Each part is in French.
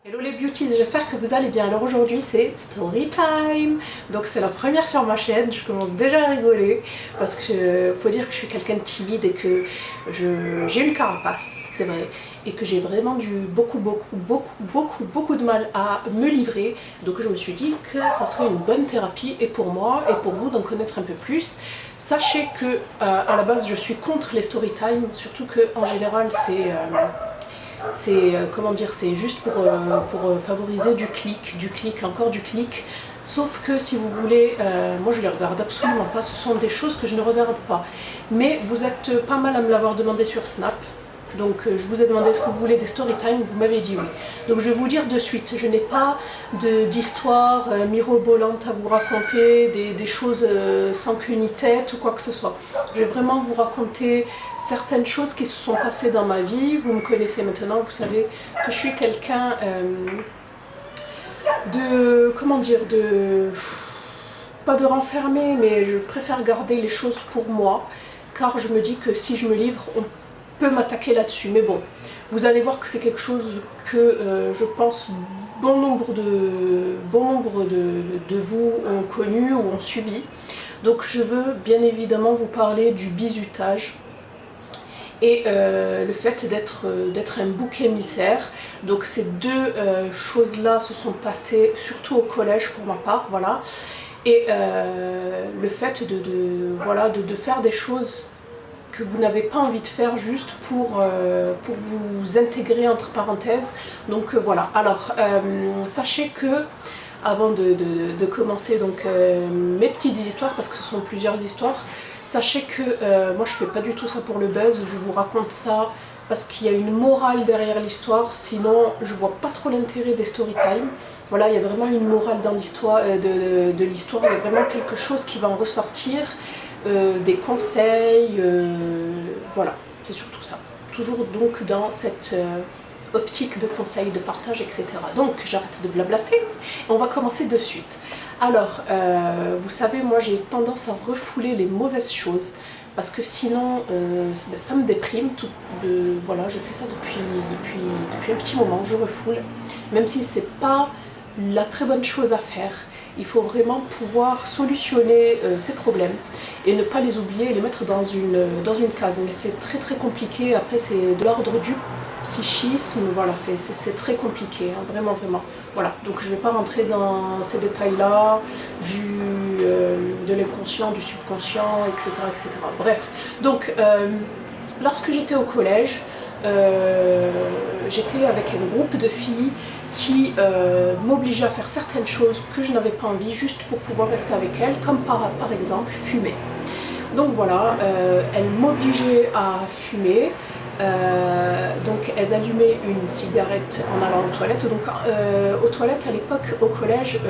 Hello les beauties, j'espère que vous allez bien. Alors aujourd'hui c'est story time. Donc c'est la première sur ma chaîne, je commence déjà à rigoler parce que faut dire que je suis quelqu'un de timide et que j'ai une carapace, c'est vrai, et que j'ai vraiment beaucoup de mal à me livrer. Donc je me suis dit que ça serait une bonne thérapie et pour moi et pour vous d'en connaître un peu plus. Sachez que à la base je suis contre les story time, surtout que en général c'est comment dire, c'est juste pour favoriser du clic, encore du clic. Sauf que si vous voulez, moi je les regarde absolument pas, ce sont des choses que je ne regarde pas. Mais vous êtes pas mal à me l'avoir demandé sur Snap. Donc je vous ai demandé est-ce que vous voulez des story time, vous m'avez dit oui. Donc je vais vous dire de suite, je n'ai pas d'histoire mirobolante à vous raconter, des choses sans queue ni tête ou quoi que ce soit. Je vais vraiment vous raconter certaines choses qui se sont passées dans ma vie. Vous me connaissez maintenant, vous savez que je suis quelqu'un comment dire, pas de renfermer, mais je préfère garder les choses pour moi, car je me dis que si je me livre, on peut m'attaquer là-dessus. Mais bon, vous allez voir que c'est quelque chose que je pense bon nombre de vous ont connu ou ont subi. Donc je veux bien évidemment vous parler du bizutage et le fait d'être un bouc émissaire. Donc ces deux choses-là se sont passées surtout au collège pour ma part, voilà. Et le fait de faire des choses que vous n'avez pas envie de faire juste pour vous intégrer entre parenthèses. Donc voilà, alors sachez que avant de commencer donc mes petites histoires, parce que ce sont plusieurs histoires, sachez que moi je fais pas du tout ça pour le buzz, je vous raconte ça parce qu'il y a une morale derrière l'histoire, sinon je vois pas trop l'intérêt des story time. Voilà, il y a vraiment une morale dans l'histoire, de l'histoire, il y a vraiment quelque chose qui va en ressortir. Des conseils, voilà, c'est surtout ça. Toujours donc dans cette optique de conseils, de partage, etc. Donc j'arrête de blablater et on va commencer de suite. Alors, vous savez, moi j'ai tendance à refouler les mauvaises choses parce que sinon ça me déprime. Voilà, je fais ça depuis un petit moment, je refoule, même si c'est pas la très bonne chose à faire. Il faut vraiment pouvoir solutionner ces problèmes et ne pas les oublier et les mettre dans une case. Mais c'est très compliqué, après c'est de l'ordre du psychisme, voilà, c'est très compliqué, hein, vraiment. Voilà, donc je ne vais pas rentrer dans ces détails-là, de l'inconscient, du subconscient, etc. Bref, donc lorsque j'étais au collège, j'étais avec un groupe de filles qui m'obligeaient à faire certaines choses que je n'avais pas envie, juste pour pouvoir rester avec elles, comme par exemple fumer. Donc voilà, elles m'obligeaient à fumer, donc elles allumaient une cigarette en allant aux toilettes. Donc aux toilettes à l'époque, au collège,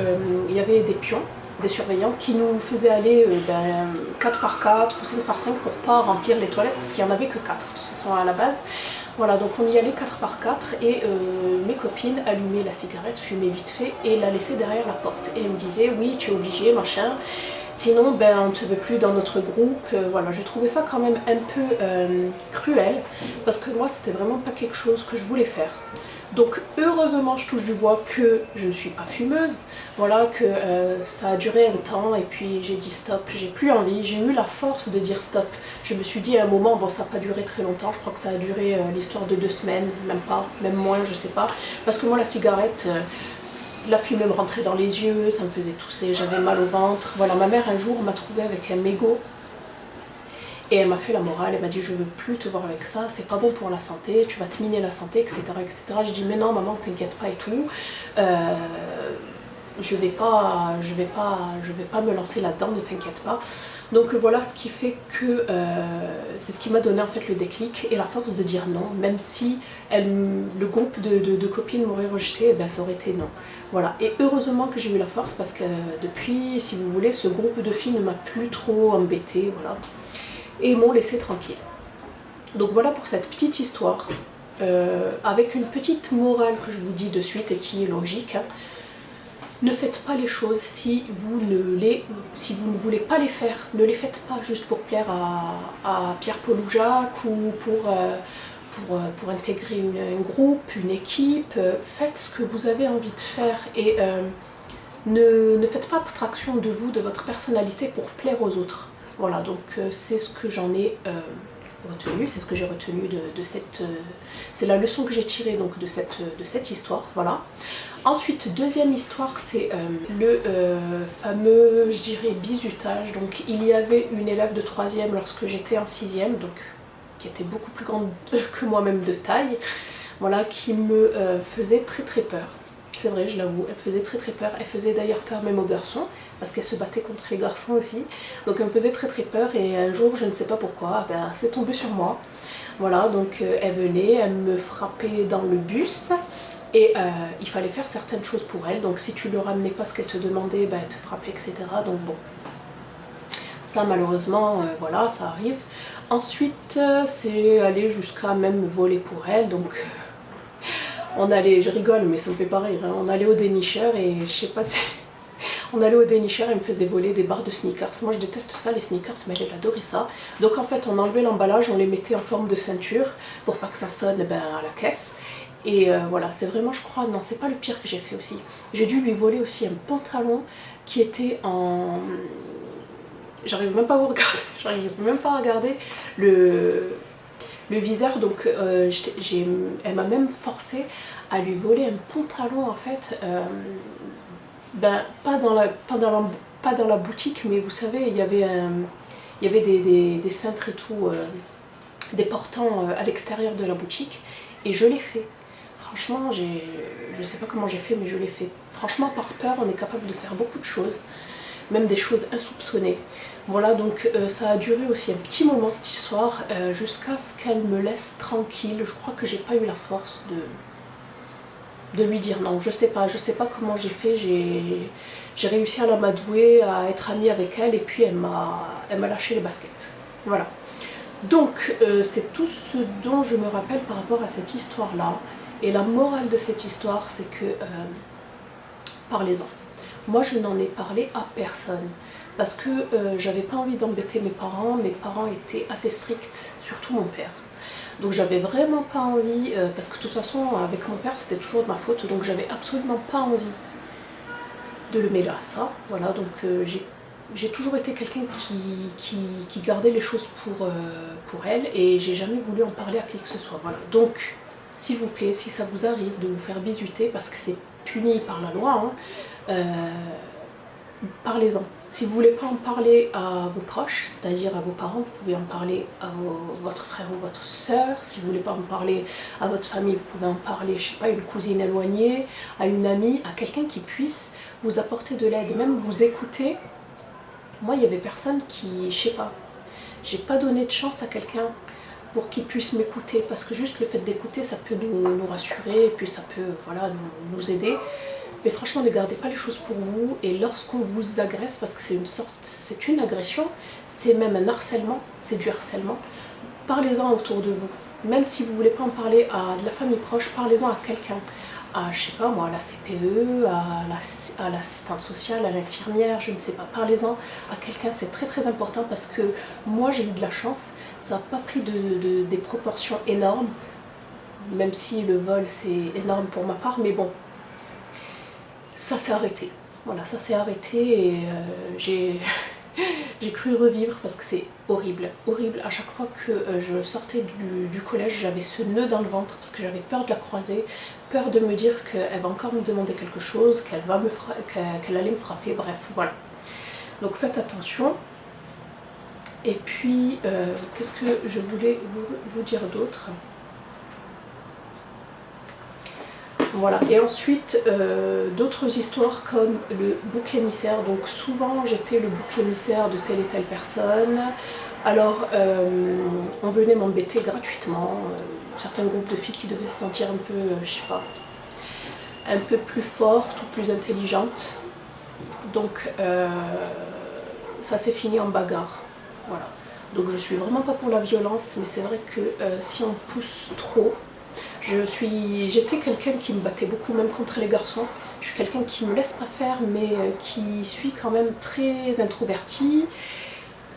il y avait des pions, des surveillants qui nous faisaient aller 4 par 4 ou 5 par 5 pour pas remplir les toilettes parce qu'il n'y en avait que 4 de toute façon à la base. Voilà, donc on y allait 4 par 4 et mes copines allumaient la cigarette, fumaient vite fait et la laissaient derrière la porte. Et elles me disaient oui, tu es obligée, machin, sinon on ne te veut plus dans notre groupe. Voilà, j'ai trouvé ça quand même un peu cruel parce que moi c'était vraiment pas quelque chose que je voulais faire. Donc heureusement, je touche du bois que je ne suis pas fumeuse, voilà, que ça a duré un temps et puis j'ai dit stop, j'ai plus envie, j'ai eu la force de dire stop. Je me suis dit à un moment, bon ça n'a pas duré très longtemps, je crois que ça a duré l'histoire de 2 semaines, même pas, même moins, je sais pas, parce que moi la cigarette, la fumée me rentrait dans les yeux, ça me faisait tousser, j'avais mal au ventre. Voilà, ma mère un jour m'a trouvée avec un mégot. Et elle m'a fait la morale, elle m'a dit je veux plus te voir avec ça, c'est pas bon pour la santé, tu vas te miner la santé, etc. J'ai dit mais non maman, t'inquiète pas et tout, je vais pas me lancer là-dedans, ne t'inquiète pas. Donc voilà ce qui fait que c'est ce qui m'a donné en fait le déclic et la force de dire non, même si le groupe de copines m'aurait rejeté, ça aurait été non. Voilà, et heureusement que j'ai eu la force parce que depuis, si vous voulez, ce groupe de filles ne m'a plus trop embêtée, voilà. Et m'ont laissé tranquille. Donc voilà pour cette petite histoire, avec une petite morale que je vous dis de suite et qui est logique. Hein. Ne faites pas les choses si vous ne voulez pas les faire. Ne les faites pas juste pour plaire à Pierre, Paul ou Jacques ou pour intégrer un groupe, une équipe. Faites ce que vous avez envie de faire et ne faites pas abstraction de vous, de votre personnalité pour plaire aux autres. Voilà, donc c'est ce que j'en ai retenu, c'est ce que j'ai retenu de cette... c'est la leçon que j'ai tirée donc de cette histoire, voilà. Ensuite, deuxième histoire, c'est le fameux, je dirais, bizutage. Donc il y avait une élève de 3e lorsque j'étais en 6e, donc qui était beaucoup plus grande que moi-même de taille, voilà, qui me faisait très très peur. C'est vrai, je l'avoue, elle me faisait très très peur. Elle faisait d'ailleurs peur même aux garçons, parce qu'elle se battait contre les garçons aussi. Donc elle me faisait très très peur et un jour, je ne sais pas pourquoi, ben, c'est tombé sur moi. Voilà, donc elle venait, elle me frappait dans le bus et il fallait faire certaines choses pour elle. Donc si tu ne ramenais pas ce qu'elle te demandait, ben, elle te frappait, etc. Donc bon, ça malheureusement, voilà, ça arrive. Ensuite, c'est aller jusqu'à même me voler pour elle. Donc on allait, je rigole mais ça me fait pas rire, hein. On allait au dénicheur et je sais pas si... On allait au dénicheur et me faisait voler des barres de sneakers. Moi je déteste ça, les sneakers, mais elle adorait ça. Donc en fait on enlevait l'emballage, on les mettait en forme de ceinture pour pas que ça sonne ben, à la caisse. Et voilà, c'est vraiment, je crois, non c'est pas le pire que j'ai fait aussi. J'ai dû lui voler aussi un pantalon qui était en... J'arrive même pas à vous regarder, j'arrive même pas à regarder le viseur, donc elle m'a même forcé à lui voler un pantalon en fait, ben, pas dans la boutique, mais vous savez, il y avait des cintres et tout, des portants à l'extérieur de la boutique, et je l'ai fait. Franchement, je sais pas comment j'ai fait, mais je l'ai fait. Franchement, par peur, on est capable de faire beaucoup de choses, même des choses insoupçonnées. Voilà, donc ça a duré aussi un petit moment cette histoire, jusqu'à ce qu'elle me laisse tranquille. Je crois que j'ai pas eu la force de lui dire non. Je sais pas comment j'ai fait. J'ai réussi à l'amadouer, à être amie avec elle, et puis elle m'a lâché les baskets. Voilà. Donc c'est tout ce dont je me rappelle par rapport à cette histoire-là. Et la morale de cette histoire, c'est que parlez-en. Moi, je n'en ai parlé à personne parce que j'avais pas envie d'embêter mes parents. Mes parents étaient assez stricts, surtout mon père. Donc j'avais vraiment pas envie, parce que de toute façon, avec mon père, c'était toujours de ma faute, donc j'avais absolument pas envie de le mêler à ça. Voilà, donc j'ai toujours été quelqu'un qui gardait les choses pour elle, et j'ai jamais voulu en parler à qui que ce soit. Voilà, donc s'il vous plaît, si ça vous arrive de vous faire bisuter, parce que c'est puni par la loi, hein, parlez-en. Si vous ne voulez pas en parler à vos proches, c'est-à-dire à vos parents, vous pouvez en parler à votre frère ou votre soeur. Si vous ne voulez pas en parler à votre famille, vous pouvez en parler, je sais pas, à une cousine éloignée, à une amie, à quelqu'un qui puisse vous apporter de l'aide, même vous écouter. Moi, il y avait personne qui, je sais pas, j'ai pas donné de chance à quelqu'un pour qu'il puisse m'écouter, parce que juste le fait d'écouter, ça peut nous rassurer, et puis ça peut, voilà, nous aider. Mais franchement, ne gardez pas les choses pour vous, et lorsqu'on vous agresse, parce que c'est une agression, c'est même un harcèlement, c'est du harcèlement, parlez-en autour de vous. Même si vous ne voulez pas en parler à de la famille proche, parlez-en à quelqu'un, à, je sais pas moi, à la CPE, à l'assistante sociale, à l'infirmière, je ne sais pas, parlez-en à quelqu'un, c'est très très important, parce que moi j'ai eu de la chance, ça n'a pas pris des proportions énormes, même si le vol c'est énorme pour ma part, mais bon, ça s'est arrêté. Voilà, ça s'est arrêté, et j'ai cru revivre, parce que c'est horrible, horrible. À chaque fois que je sortais du collège, j'avais ce nœud dans le ventre, parce que j'avais peur de la croiser, peur de me dire qu'elle va encore me demander quelque chose, qu'elle allait me frapper, bref, voilà. Donc faites attention. Et puis, qu'est-ce que je voulais vous dire d'autre ? Voilà, et ensuite d'autres histoires comme le bouc émissaire. Donc souvent j'étais le bouc émissaire de telle et telle personne. Alors on venait m'embêter gratuitement, certains groupes de filles qui devaient se sentir un peu, je sais pas, un peu plus fortes ou plus intelligentes. Donc ça s'est fini en bagarre. Voilà. Donc je suis vraiment pas pour la violence, mais c'est vrai que si on pousse trop, j'étais quelqu'un qui me battait beaucoup, même contre les garçons. Je suis quelqu'un qui me laisse pas faire, mais qui suis quand même très introvertie,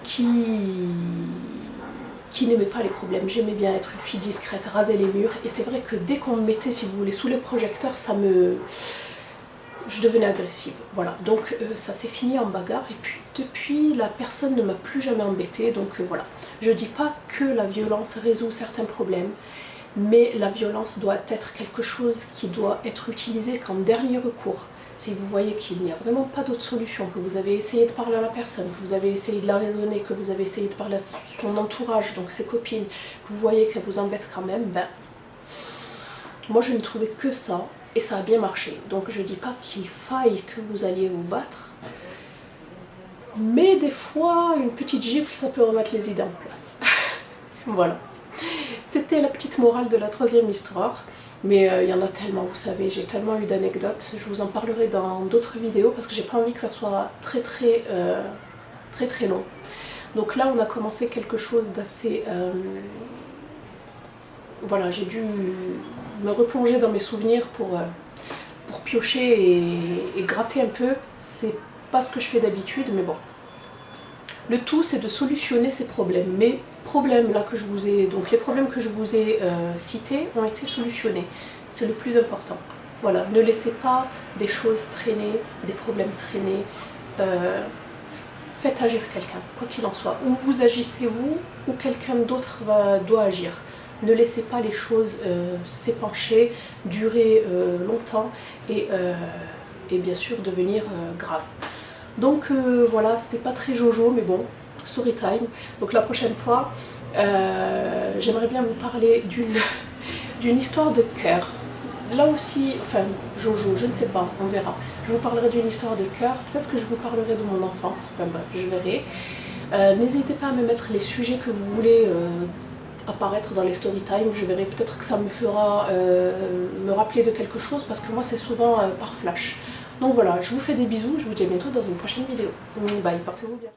qui qui n'aimait pas les problèmes. J'aimais bien être une fille discrète, raser les murs, et c'est vrai que dès qu'on me mettait, si vous voulez, sous les projecteurs, je devenais agressive. Voilà, donc ça s'est fini en bagarre, et puis depuis, la personne ne m'a plus jamais embêtée, donc voilà. Je dis pas que la violence résout certains problèmes, mais la violence doit être quelque chose qui doit être utilisé qu'en dernier recours. Si vous voyez qu'il n'y a vraiment pas d'autre solution, que vous avez essayé de parler à la personne, que vous avez essayé de la raisonner, que vous avez essayé de parler à son entourage, donc ses copines, que vous voyez qu'elle vous embête quand même, ben, moi je n'ai trouvé que ça, et ça a bien marché. Donc je dis pas qu'il faille que vous alliez vous battre, mais des fois, une petite gifle, ça peut remettre les idées en place. Voilà. C'était la petite morale de la 3e histoire. Mais il y en a tellement, vous savez, j'ai tellement eu d'anecdotes. Je vous en parlerai dans d'autres vidéos parce que j'ai pas envie que ça soit très long. Donc là, on a commencé quelque chose d'assez... Voilà, j'ai dû me replonger dans mes souvenirs pour piocher et gratter un peu. C'est pas ce que je fais d'habitude, mais bon. Le tout, c'est de solutionner ces problèmes. Mais problèmes là que je vous ai, donc les problèmes que je vous ai cités ont été solutionnés. C'est le plus important. Voilà, ne laissez pas des choses traîner, des problèmes traîner. Faites agir quelqu'un, quoi qu'il en soit. Ou vous agissez vous, ou quelqu'un d'autre doit agir. Ne laissez pas les choses s'épancher, durer longtemps et bien sûr devenir graves. Donc voilà, c'était pas très jojo, mais bon, story time. Donc la prochaine fois, j'aimerais bien vous parler d'une histoire de cœur. Là aussi, enfin, jojo, je ne sais pas, on verra. Je vous parlerai d'une histoire de cœur, peut-être que je vous parlerai de mon enfance, enfin bref, je verrai. N'hésitez pas à me mettre les sujets que vous voulez apparaître dans les story time, je verrai, peut-être que ça me fera me rappeler de quelque chose, parce que moi c'est souvent par flash. Donc voilà, je vous fais des bisous, je vous dis à bientôt dans une prochaine vidéo. Bye, portez-vous bien.